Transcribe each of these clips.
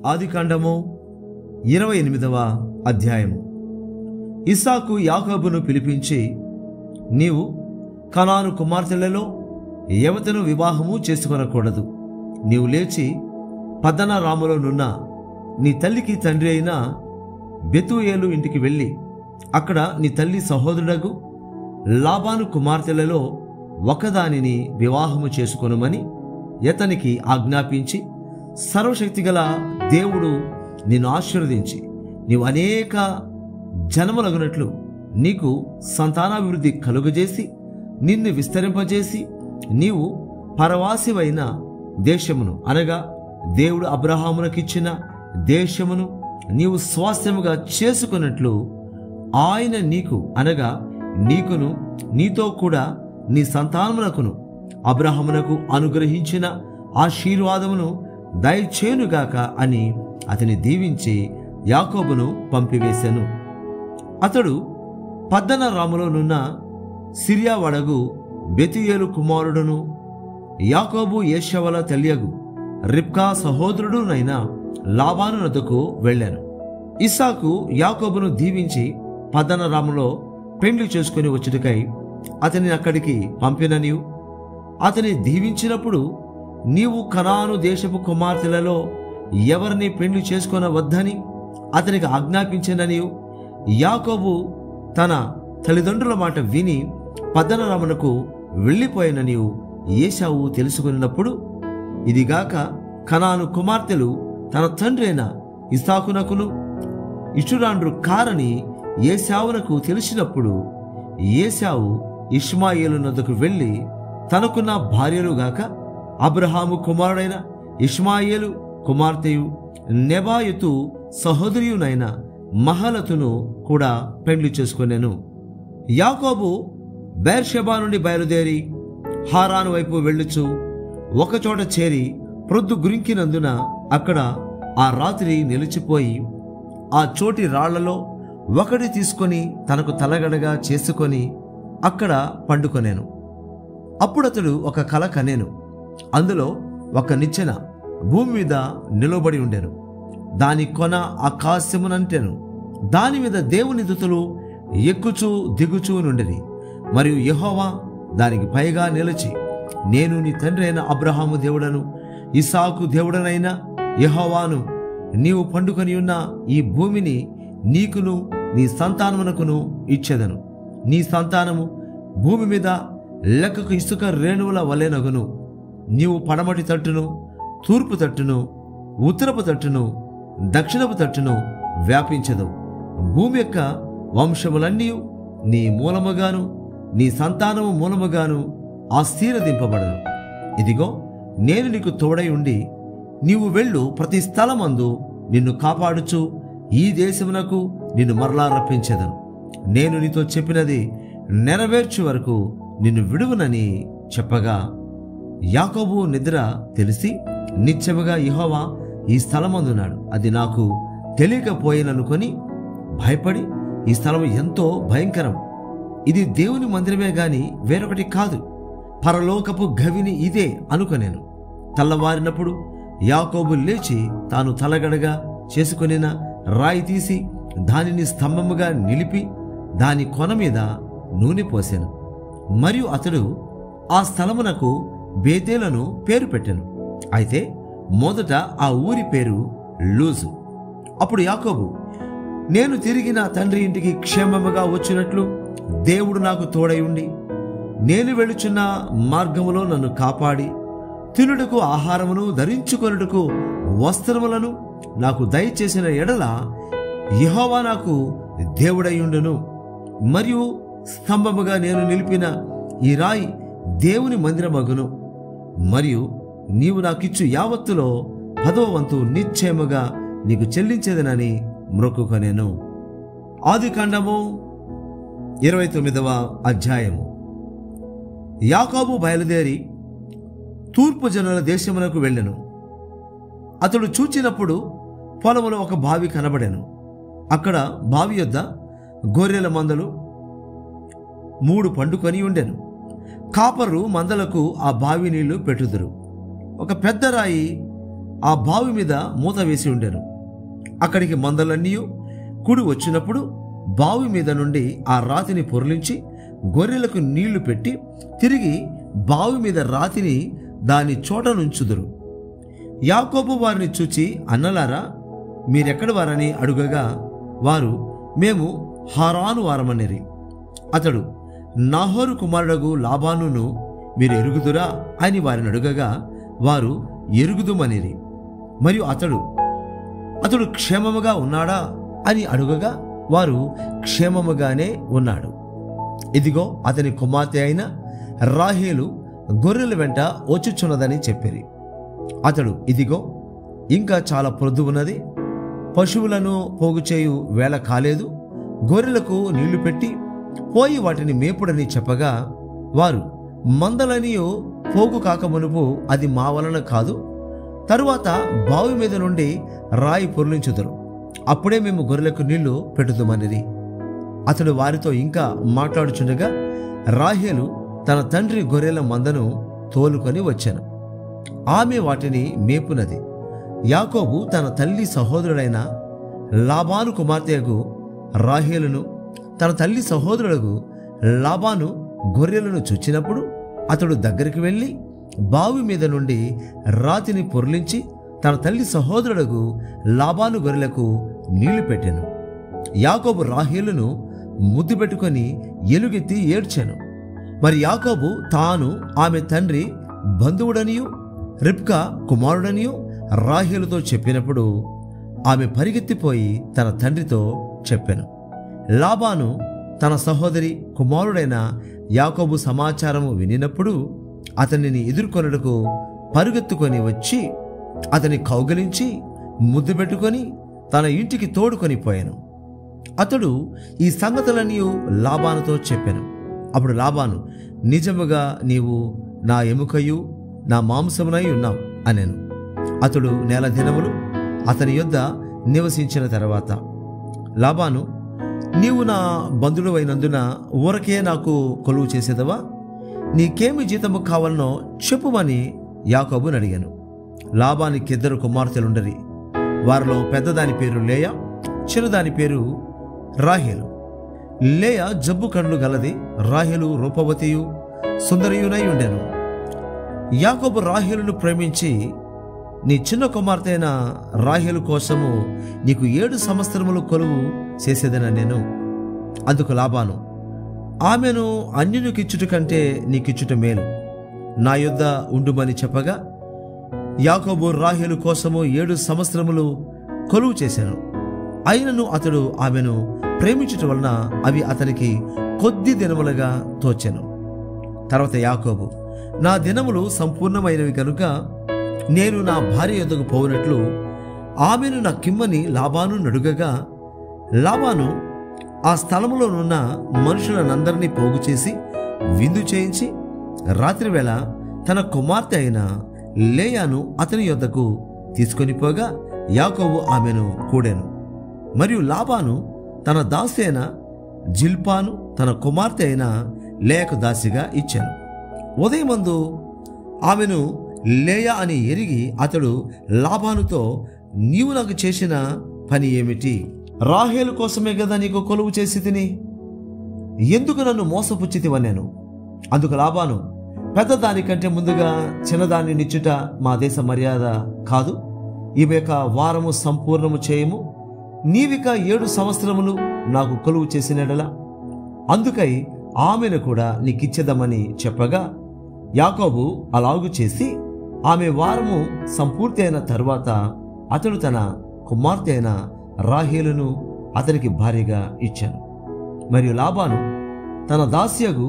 ఆదికాండము 28వ అధ్యాయము. ఇస్సాకు యాకోబును పిలిపించి, నీవు కనాను కుమార్తెలలో ఎవతను వివాహము చేసుకొనకూడదు. నీవు లేచి పద్దనరాములో నున్న నీ తల్లికి తండ్రి అయిన బెతూయేలు ఇంటికి వెళ్ళి అక్కడ నీ తల్లి సహోదరుడగు లాబాను కుమార్తెలలో ఒకదానిని వివాహము చేసుకొనుమని ఇతనికి ఆజ్ఞాపించి, సర్వశక్తిగల దేవుడు నిన్ను ఆశీర్వదించి నీవు అనేక జన్మలగునట్లు నీకు సంతానాభివృద్ధి కలుగజేసి నిన్ను విస్తరింపజేసి నీవు పరవాసివైన దేశమును అనగా దేవుడు అబ్రహామునకిచ్చిన దేశమును నీవు స్వాస్థ్యముగా చేసుకున్నట్లు ఆయన నీకు అనగా నీకును నీతో కూడా నీ సంతానమునకును అబ్రహామునకు అనుగ్రహించిన ఆశీర్వాదమును దయచేయునుగాక అని అతని దీవించి యాకోబును పంపివేశాను. అతడు పద్దనరాములో నున్న సిరియా వడగు బెతూయేలు కుమారుడును యాకోబు ఏషవల తల్లియగు రిబ్కా సహోదరుడునైన లాబాను నద్దకు వెళ్ళాను. ఇస్సాకు యాకోబును దీవించి పద్దనరాములో పెండ్లి చేసుకుని వచ్చుటకై అతని అక్కడికి పంపిననియు, అతని దీవించినప్పుడు నీవు కనాను దేశపు కుమార్తెలలో ఎవరిని పెండ్లి చేసుకొనవద్దని అతనికి ఆజ్ఞాపించిననియు, యాకోబు తన తల్లిదండ్రుల మాట విని పద్దనరామునకు వెళ్ళిపోయిననియు ఏశావు తెలుసుకున్నప్పుడు, ఇదిగాక కనాను కుమార్తెలు తన తండ్రి అయిన ఇస్సాకునకును ఇష్టురాండ్రు కారని ఏశావునకు తెలిసినప్పుడు, ఏశావు ఇష్మాయేలు నద్దకు వెళ్ళి తనకున్న భార్యలుగాక అబ్రహాము కుమారుడైన ఇష్మాయేలు కుమార్తెయు నెబాయతు సహోదరియునైన మహలతును కూడా పెండ్లి చేసుకొనెను. యాకోబు బెర్షెబా నుండి బయలుదేరి హారాను వైపు వెళ్ళుచు ఒకచోట చేరి ప్రొద్దు గురింకినందున అక్కడ ఆ రాత్రి నిలిచిపోయి ఆ చోటి రాళ్లలో ఒకటి తీసుకొని తనకు తలగడగా చేసుకొని అక్కడ పండుకొనేను. అప్పుడతడు ఒక కల కనేను. అందులో ఒక నిచ్చెన భూమి మీద నిలబడి ఉండెను. దాని కొన ఆకాశమునంటెను. దాని మీద దేవుని దూతలు ఎక్కుచూ దిగుచూ నుండిరి. మరియు యెహోవా దానికి పైగా నిలిచి, నేను నీ తండ్రి అయిన అబ్రహాము దేవుడను ఇస్సాకు దేవుడనైన యెహోవాను, నీవు పండుకొని ఉన్న ఈ భూమిని నీకును నీ సంతానమునకును ఇచ్చెదను. నీ సంతానము భూమి మీద లెక్కకు ఇసుక రేణువుల వలెనగును. నీవు పడమటి తట్టును, తూర్పు తట్టును, ఉత్తరపు తట్టును, దక్షిణపు తట్టును వ్యాపించదవు. భూమి యొక్క వంశములన్నీ నీ మూలముగాను నీ సంతానము మూలముగాను ఆశీర్వదింపబడను. ఇదిగో, నేను నీకు తోడై ఉండి నీవు వెళ్ళు ప్రతి స్థలమందు నిన్ను కాపాడుచు ఈ దేశమునకు నిన్ను మరలా రప్పించెదను. నేను నీతో చెప్పినది నెరవేర్చు వరకు నిన్ను విడువనని చెప్పగా, యాకోబు నిద్ర తెలిసి నిశ్చయముగా యెహోవా ఈ స్థలమందున్నాడు, అది నాకు తెలియకపోయిననుకొని భయపడి, ఈ స్థలము ఎంతో భయంకరం, ఇది దేవుని మందిరమే గాని వేరొకటి కాదు, పరలోకపు గవిని ఇదే అనుకొనేను. తెల్లవారినప్పుడు యాకోబు లేచి తాను తలగడగా చేసుకొనిన రాయి తీసి దానిని స్తంభముగా నిలిపి దాని కొన మీద నూనె పోసెను. మరియు అతడు ఆ స్థలమునకు బేతేలను పేరు పెట్టెను. అయితే మొదట ఆ ఊరి పేరు లూజు. అప్పుడు యాకోబు, నేను తిరిగి నా తండ్రి ఇంటికి క్షేమముగా వచ్చినట్లు దేవుడు నాకు తోడై ఉండి నేను వెళుచున్న మార్గములో నన్ను కాపాడి తినుటకు ఆహారమును ధరించుకొనుటకు వస్త్రములను నాకు దయచేసిన ఎడల యెహోవా నాకు దేవుడైయుండును. మరియు స్తంభముగా నేను నిలిపిన ఈ రాయి దేవుని మందిరమగును. మరియు నీవు నాకిచ్చు యావత్తులో 10వ వంతు నిశ్చయముగా నీకు చెల్లించేదనని మ్రొక్కుకొనెను. ఆదికాండము 29వ అధ్యాయము. యాకోబు బయలుదేరి తూర్పు జనుల దేశమునకు వెళ్ళెను. అతడు చూచినప్పుడు పొలములో ఒక బావి కనబడెను. అక్కడ బావి యొద్ద గొర్రెల మందలు 3 పండుకొని ఉండెను. కాపరు మందలకు ఆ బావి నీళ్లు పెట్టుదురు. ఒక పెద్ద రాయి ఆ బావి మీద మూత వేసి ఉండెను. అక్కడికి మందలన్నీ కూడి వచ్చినప్పుడు బావి మీద నుండి ఆ రాతిని పొర్లించి గొర్రెలకు నీళ్లు పెట్టి తిరిగి బావి మీద రాతిని దాని చోట నుంచుదురు. యాకోబు వారిని చూచి, అన్నలారా, మీరెక్కడి వారని అడుగగా వారు, మేము హారాను వారమనిరి. అతడు, నాహోరు కుమారుడగు లాబానును మీరు ఎరుగుదురా అని వారిని అడుగగా వారు ఎరుగుదుమనిరి. మరియు అతడు క్షేమముగా ఉన్నాడా అని అడుగగా వారు క్షేమముగానే ఉన్నాడు. ఇదిగో అతని కుమార్తె అయిన రాహేలు గొర్రెల వెంట వచ్చుచున్నదని చెప్పిరి. అతడు, ఇదిగో ఇంకా చాలా ప్రొద్దువున్నది, పశువులను పోగు చేయు వేళ కాలేదు, గొర్రెలకు నీళ్లు పెట్టి పోయి వాటిని మేపుడని చెప్పగా వారు, మందలని పోగు కాకమునుపు అది మా వలన కాదు, తరువాత బావి మీద నుండి రాయి పొర్లించుదురు, అప్పుడే మేము గొర్రెలకు నీళ్లు పెట్టుదుమనిరి. అతడు వారితో ఇంకా మాట్లాడుచుండగా రాహేలు తన తండ్రి గొర్రెల మందను తోలుకొని వచ్చాను. ఆమె వాటిని మేపునది. యాకోబు తన తల్లి సహోదరుడైన లాబాను కుమార్తెకు రాహేలును తన తల్లి సహోదరులకు లాబాను గొర్రెలను చూచినప్పుడు అతడు దగ్గరికి వెళ్ళి బావి మీద నుండి రాతిని పొర్లించి తన తల్లి సహోదరులకు లాబాను గొర్రెలకు నీళ్లు పెట్టెను. యాకోబు రాహేలును ముద్దు పెట్టుకొని ఎలుగెత్తి ఏడ్చాను. మరి యాకోబు తాను ఆమె తండ్రి బంధువుడనియు రిబ్కా కుమారుడనియు రాహేలుతో చెప్పినప్పుడు ఆమె పరిగెత్తిపోయి తన తండ్రితో చెప్పెను. లాబాను తన సహోదరి కుమారుడైన యాకోబు సమాచారము వినినప్పుడు అతనిని ఎదుర్కొనుటకు పరుగెత్తుకొని వచ్చి అతని కౌగిలించి ముద్దు పెట్టుకొని తన ఇంటికి తోడుకొని పోయాను. అతడు ఈ సంగతులన్నీ లాబానుతో చెప్పాను. అప్పుడు లాబాను, నిజముగా నీవు నా ఎముకయు నా మాంసమునై ఉన్నావు అనెను. అతడు నెల దినములు అతని యొద్ద నివసించిన తర్వాత లాబాను, నీవు నా బంధుడు అయినందున ఊరకే నాకు కొలువు చేసేదవా? నీకేమి జీతము కావాలనో చెప్పుమని యాకోబుని అడిగాను. లాబానికి 2 కుమార్తెలుండరి. వారిలో పెద్దదాని పేరు లేయా, చిన్నదాని పేరు రాహేలు. లేయా జబ్బు కండ్లు గలది, రాహేలు రూపవతియు సుందరియునై ఉండెను. యాకోబు రాహేలును ప్రేమించి, నీ చిన్న కుమార్తె అయిన రాహేలు కోసము నీకు 7 సంవత్సరములు కొలువు చేసేదనెను. అందుకు లాబాను, ఆమెను అన్యునికిచ్చుట కంటే నీకిచ్చుట మేలు, నా యొద్ద ఉండుమని చెప్పగా యాకోబు రాహేలు కోసము 7 సంవత్సరములు కొలువు చేశాను. అయినను అతడు ఆమెను ప్రేమించుట వలన అవి అతనికి కొద్ది దినములుగా తోచెను. తర్వాత యాకోబు, నా దినములు సంపూర్ణమైనవి కనుక నేను నా భార్య యొద్దకు పోవునట్లు ఆమెను నా కిమ్మని లాబాను నడుగగా లాబాను ఆ స్థలములోనున్న మనుషులనందరినీ పోగు చేసి విందు చేయించి రాత్రివేళ తన కుమార్తె అయిన లేయాను అతని యొద్దకు తీసుకొని పోగా యాకోబు ఆమెను కూడాను. మరియు లాబాను తన దాసి అయిన జిల్పాను తన కుమార్తె అయిన లేయాకు దాసిగా ఇచ్చాను. ఉదయమందు ఆమెను లేయా అని ఎరిగి అతడు లాబానుతో, నీవు నాకు చేసిన పని ఏమిటి? రాహేలు కోసమే కదా నీకు కొలువు చేసి తిని, ఎందుకు నన్ను మోసపుచ్చితివన్నాను. అందుకు లాబాను, పెద్దదానికంటే ముందుగా చిన్నదాన్ని నిచ్చుట మా దేశ మర్యాద కాదు. ఇవేక వారము సంపూర్ణము చేయము, నీవిక 7 సంవత్సరములు నాకు కొలువు చేసినడలా, అందుకై ఆమెను కూడా నీకిచ్చేదమని చెప్పగా యాకోబు అలాగు చేసి ఆమె వారము సంపూర్తి అయిన తరువాత అతడు తన కుమార్తె అయిన రాహేలును అతనికి భార్యగా ఇచ్చాను. మరియు లాబాను తన దాసియగు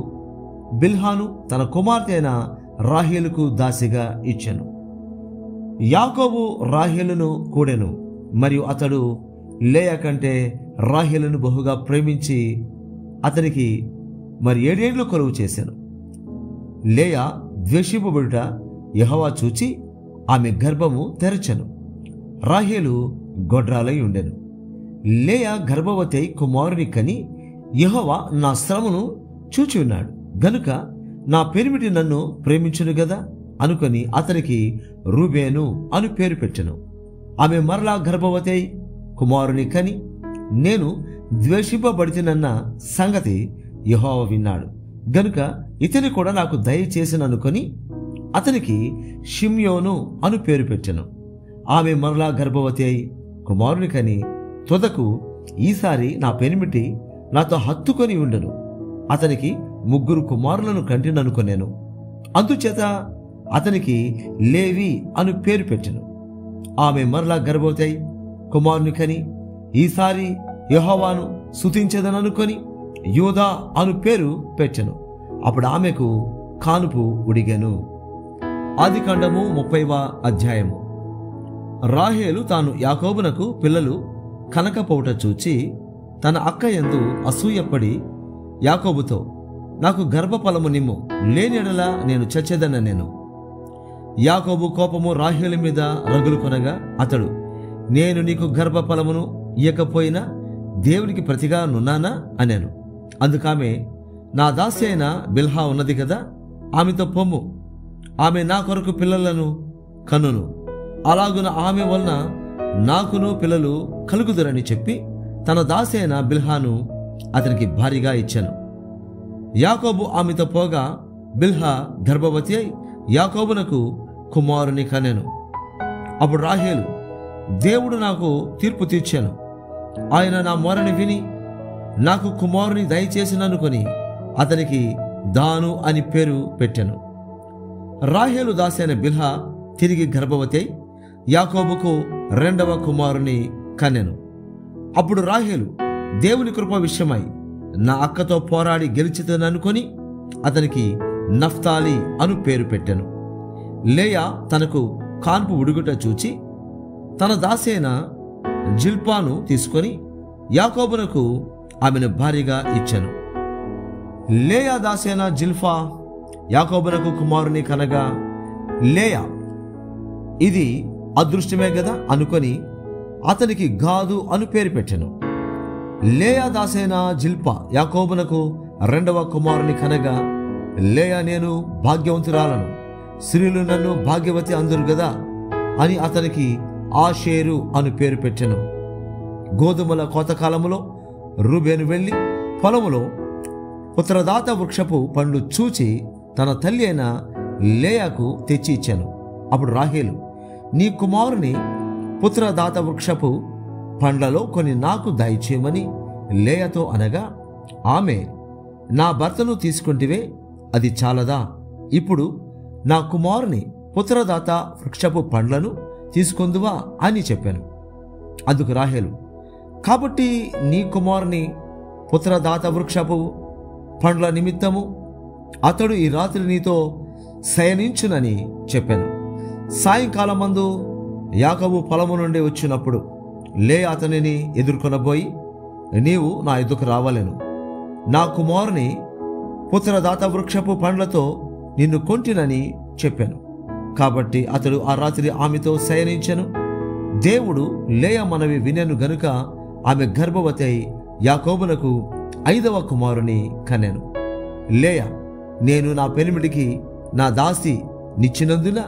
బిల్హాను తన కుమార్తె అయిన రాహేలుకు దాసిగా ఇచ్చాను. యాకోబు రాహేలును కూడెను. మరియు అతడు లేయా కంటే రాహేలును బహుగా ప్రేమించి అతనికి మరి 7 ఏళ్లు కొలువు చేశాను. లేయా ద్వేషింపబడుట యెహోవా చూచి ఆమె గర్భము తెరచెను. రాహేలు గొడ్రాలై ఉండెను. లేయా గర్భవతి కుమారుని కని, యెహోవా నా శ్రమను చూచి ఉన్నాడు గనుక నా పెరిమిటి నన్ను ప్రేమించును గదా అనుకొని అతనికి రూబేను అను పేరు పెట్టెను. ఆమె మరలా గర్భవతి అయి కుమారుని కని నేను ద్వేషింపబడితినన్న సంగతి యెహోవా విన్నాడు గనుక ఇతని కూడా నాకు దయచేసిననుకొని అతనికి షిమ్యోను అను పేరు పెట్టెను. ఆమె మరలా గర్భవతి అయి కుమారుని కని తుదకు ఈసారి నా పెనిమిటి నాతో హత్తుకొని ఉండెను. అతనికి 3 కుమారులను కంటిననుకొనేను. అందుచేత అతనికి లేవి అను పేరు పెట్టెను. ఆమె మరలా గర్భవతి అయి కుమారుని కని ఈసారి యెహోవాను స్తుతించెదననుకొని యూదా అను పేరు పెట్టెను. అప్పుడు ఆమెకు కానుపు ఉడిగెను. ఆదికాండము 30వ అధ్యాయము. రాహేలు తాను యాకోబునకు పిల్లలు కనకపోవుట చూచి తన అక్క యందు అసూయపడి యాకోబుతో నాకు గర్భఫలము నిమ్ము, లేనియెడల నేను చచ్చెదనెను. యాకోబు కోపము రాహేలు మీద రగులు కొనగా అతడు నేను నీకు గర్భఫలమును ఇయ్యకపోయినా దేవునికి ప్రతిగా నున్నానా అనేను. అందుకామె నా దాసి అయిన బిల్హా ఉన్నది కదా, ఆమెతో పొమ్ము, ఆమె నా కొరకు పిల్లలను కనును, అలాగున ఆమె వలన నాకును పిల్లలు కలుగుదురని చెప్పి తన దాసి అయిన బిల్హాను అతనికి భారీగా ఇచ్చాను. యాకోబు ఆమెతో పోగా బిల్హా గర్భవతి అయి యాకోబునకు కుమారుని కనెను. అప్పుడు రాహేలు దేవుడు నాకు తీర్పు తీర్చాను, ఆయన నా మొరని విని నాకు కుమారుని దయచేసిననుకొని అతనికి దాను అని పేరు పెట్టెను. రాహేలు దాసి అయిన బిల్హా తిరిగి గర్భవతి అయి యాకోబుకు 2వ కుమారుని కనెను. అప్పుడు రాహేలు దేవుని కృప విషయమై నా అక్కతో పోరాడి గెలిచితననుకొని అతనికి నఫ్తాలి అను పేరు పెట్టెను. లేయా తనకు కాన్పు ఉడుగుట చూచి తన దాసి అయిన జిల్పాను తీసుకొని యాకోబునకు ఆమెను భారీగా ఇచ్చెను. లేయా దాసి అయిన జిల్ఫా యాకోబునకు కుమారుని కనగా లేయా ఇది అదృష్టమే గదా అనుకొని అతనికి గాదు అను పేరు పెట్టెను. లేయా దాసైన జిల్పా యాకోబునకు 2వ కుమారుని కనగా లేయా నేను భాగ్యవంతురాలను, స్త్రీలు నన్ను భాగ్యవతి అందురు గదా అని అతనికి ఆషేరు అను పేరు పెట్టెను. గోధుమల కోతకాలములో రూబేను వెళ్ళి పొలములో పుత్రదాత వృక్షపు పండ్లు చూచి తన తల్లి అయిన లేయాకు తెచ్చి ఇచ్చాను. అప్పుడు రాహేలు నీ కుమారుని పుత్రదాత వృక్షపు పండ్లలో కొన్ని నాకు దయచేయమని లేయాతో అనగా ఆమె నా భర్తను తీసుకుంటివే, అది చాలదా? ఇప్పుడు నా కుమారుని పుత్రదాత వృక్షపు పండ్లను తీసుకొందువా అని చెప్పాను. అందుకు రాహేలు కాబట్టి నీ కుమారుని పుత్రదాత వృక్షపు పండ్ల నిమిత్తము అతడు ఈ రాత్రి నీతో శయనించునని చెప్పాను. సాయంకాలమందు యాకోబు పొలము నుండి వచ్చినప్పుడు లేయా అతనిని ఎదుర్కొనబోయి నీవు నా ఎదుకు రావలెను, నా కుమారుని పుత్రదాత వృక్షపు పండ్లతో నిన్ను కొంటినని చెప్పాను. కాబట్టి అతడు ఆ రాత్రి ఆమెతో శయనించెను. దేవుడు లేయా మనవి వినెను గనుక ఆమె గర్భవతి అయి యాకోబునకు 5వ కుమారుని కనెను. లేయా నేను నా పెనిమిటికి నా దాసి నిచ్చినందున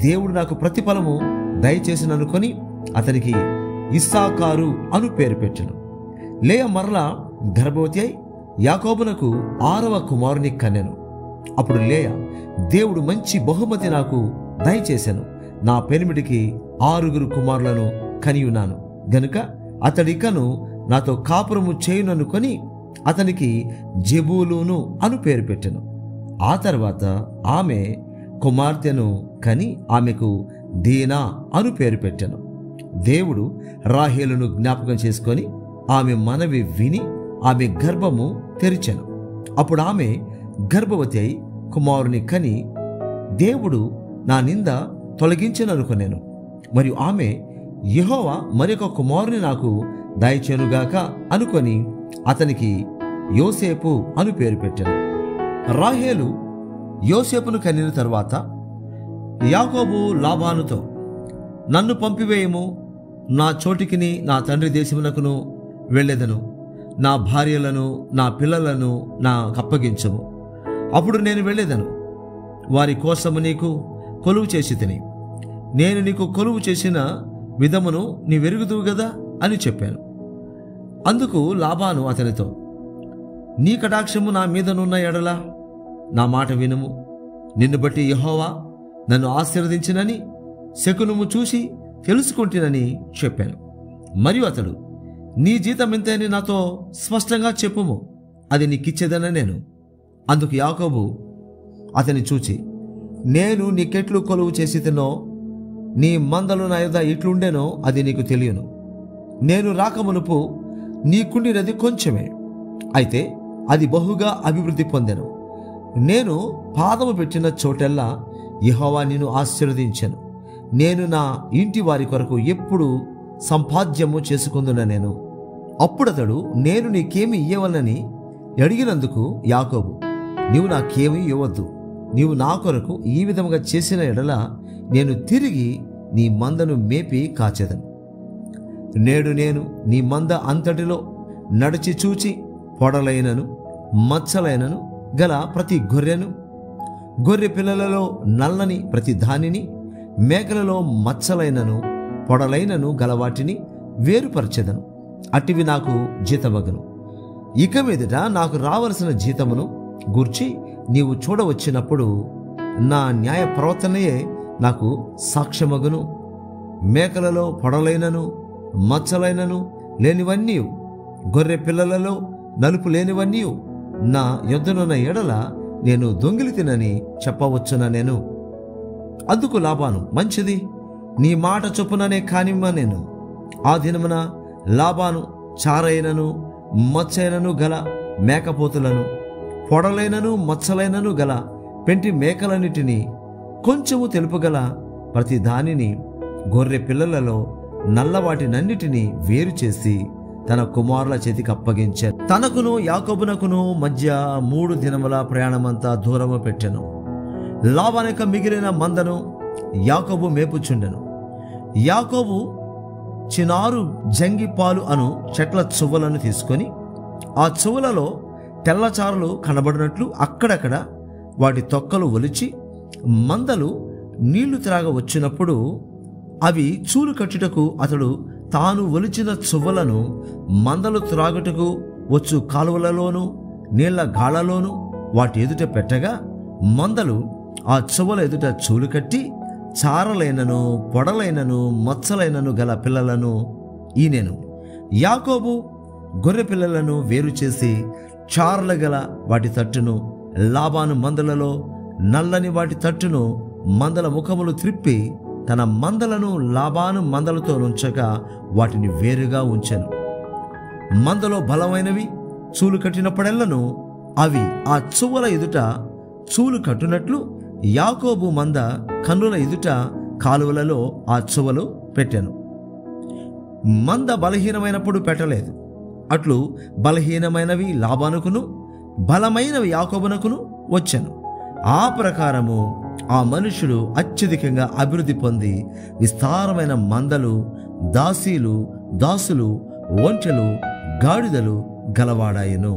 దేవుడు నాకు ప్రతిఫలము దయచేసిననుకొని అతనికి ఇస్సాకారు అను పేరు పెట్టెను. లేయా మరలా గర్భవతి అయి యాకోబునకు 6వ కుమారుని కనెను. అప్పుడు లేయా దేవుడు మంచి బహుమతి నాకు దయచేశాను, నా పెనిమిటికి 6 కుమారులను కనియున్నాను గనుక అతడికను నాతో కాపురము చేయుననుకొని అతనికి జెబూలూను అను పేరు పెట్టెను. ఆ తర్వాత ఆమె కుమార్తెను కని ఆమెకు దీనా అను పేరు పెట్టెను. దేవుడు రాహేలును జ్ఞాపకం చేసుకొని ఆమె మనవి విని ఆమె గర్భము తెరిచెను. అప్పుడు ఆమె గర్భవతి అయి కుమారుని కని దేవుడు నా నింద తొలగించెననుకొనెను. మరియు ఆమె యెహోవా మరొక కుమారుని నాకు దయచేనుగాక అనుకొని అతనికి యోసేపు అను పేరు పెట్టెను. రాహేలు యోసేపును కనిన తరువాత యాకోబు లాబానుతో నన్ను పంపివేయము, నా చోటికిని నా తండ్రి దేశమునకును వెళ్ళెదను, నా భార్యలను నా పిల్లలను నాకు అప్పగించము, అప్పుడు నేను వెళ్ళేదను, వారి కోసము నీకు కొలువు చేసి తిని, నేను నీకు కొలువు చేసిన విధమును నీవెరుగుదువు గదా అని చెప్పాను. అందుకు లాబాను అతనితో, నీ కటాక్షము నా మీదనున్న ఎడల నా మాట వినుము. నిన్ను బట్టి యెహోవా నన్ను ఆశీర్వదించినని శకునము చూసి తెలుసుకుంటునని చెప్పాను. మరియు అతడు, నీ జీతం ఎంతని నాతో స్పష్టంగా చెప్పుము, అది నీకిచ్చేదన నేను. అందుకు యాకోబు అతని చూచి, నేను నీకెట్లు కొలువు చేసి తినో, నీ మందలు నా యొద్ద ఇట్లుండేనో అది నీకు తెలియను. నేను రాకమునుపు నీకుండినది కొంచెమే, అయితే అది బహుగా అభివృద్ధి పొందెను. నేను పాదము పెట్టిన చోటెల్లా యెహోవా నిన్ను ఆశీర్వదించెను. నేను నా ఇంటి వారి కొరకు ఎప్పుడు సంపాద్యము చేసుకుందున నేను. అప్పుడతడు, నేను నీకేమి ఇయ్యవలనని అడిగినందుకు యాకోబు, నీవు నాకేమీ ఇవ్వద్దు. నీవు నా కొరకు ఈ విధముగా చేసిన ఎడల నేను తిరిగి నీ మందను మేపి కాచెదను. నేడు నేను నీ మంద అంతటిలో నడిచి చూచి పొడలైనను మచ్చలైనను గల ప్రతి గొర్రెను, గొర్రె పిల్లలలో నల్లని ప్రతి దానిని, మేకలలో మచ్చలైనను పొడలైనను గలవాటిని వేరుపరచెదను. అట్టివి నాకు జీతమగను. ఇక మీదట నాకు రావలసిన జీతమును గూర్చి నీవు చూడవచ్చినప్పుడు నా న్యాయ ప్రవర్తనయే నాకు సాక్ష్యమగును. మేకలలో పొడలైనను మచ్చలైనను లేనివన్నీ, గొర్రె పిల్లలలో నలుపు లేనివన్నీ నా యొద్దనున్న ఎడల నేను దొంగిలి తినని చెప్పవచ్చున నేను. అందుకు లాబాను, మంచిది, నీ మాట చొప్పుననే కానిమ్మ నేను. ఆ దినమున లాబాను చారైనను మచ్చైనను గల మేకపోతులను, పొడలైనను మచ్చలైనను గల పెంటి మేకలన్నిటినీ, కొంచెము తెలుపుగల ప్రతి దానిని, గొర్రె పిల్లలలో నల్లవాటినన్నిటినీ వేరు చేసి తన కుమారుల చేతికి అప్పగించారు. తనకును యాకోబునకును మధ్య 3 దినముల ప్రయాణమంతా దూరము పెట్టెను. లాబానొక మిగిలిన మందను యాకోబు మేపుచుండెను. యాకోబు చినారు జంగిపాలు అను చెట్ల చువ్వలను తీసుకొని ఆ చువ్వలలో తెల్లచారులు కనబడినట్లు అక్కడక్కడ వాటి తొక్కలు ఒలిచి, మందలు నీళ్లు త్రాగ వచ్చినప్పుడు అవి చూలు కట్టుటకు అతడు తాను ఒలిచిన చువ్వలను మందలు త్రాగుటకు వచ్చు కాలువలలోనూ నీళ్ల గాళ్లలోనూ వాటి ఎదుట పెట్టగా, మందలు ఆ చువ్వల ఎదుట చూలు కట్టి చారలైనను పొడలైనను మచ్చలైనను గల పిల్లలను ఈనెను. యాకోబు గొర్రె పిల్లలను వేరు చేసి చారల గల వాటి తట్టును, లాబాను మందలలో నల్లని వాటి తట్టును మందల ముఖములు త్రిప్పి తన మందలను లాబాను మందలతో నుంచగా వాటిని వేరుగా ఉంచెను. మందలో బలమైనవి చూలు కట్టినప్పుడెల్లను అవి ఆ చువ్వల ఎదుట చూలు కట్టునట్లు యాకోబు మంద కన్నుల ఎదుట కాలువలలో ఆ చువ్వలు పెట్టెను. మంద బలహీనమైనప్పుడు పెట్టలేదు. అట్లు బలహీనమైనవి లాబానుకును బలమైనవి యాకోబునకును వచ్చెను. ఆ ప్రకారము ఆ మనుషుడు అత్యధికంగా అభివృద్ధి పొంది విస్తారమైన మందలు, దాసీలు, దాసులు, ఒంటెలు, గాడిదలు గలవాడాయెను.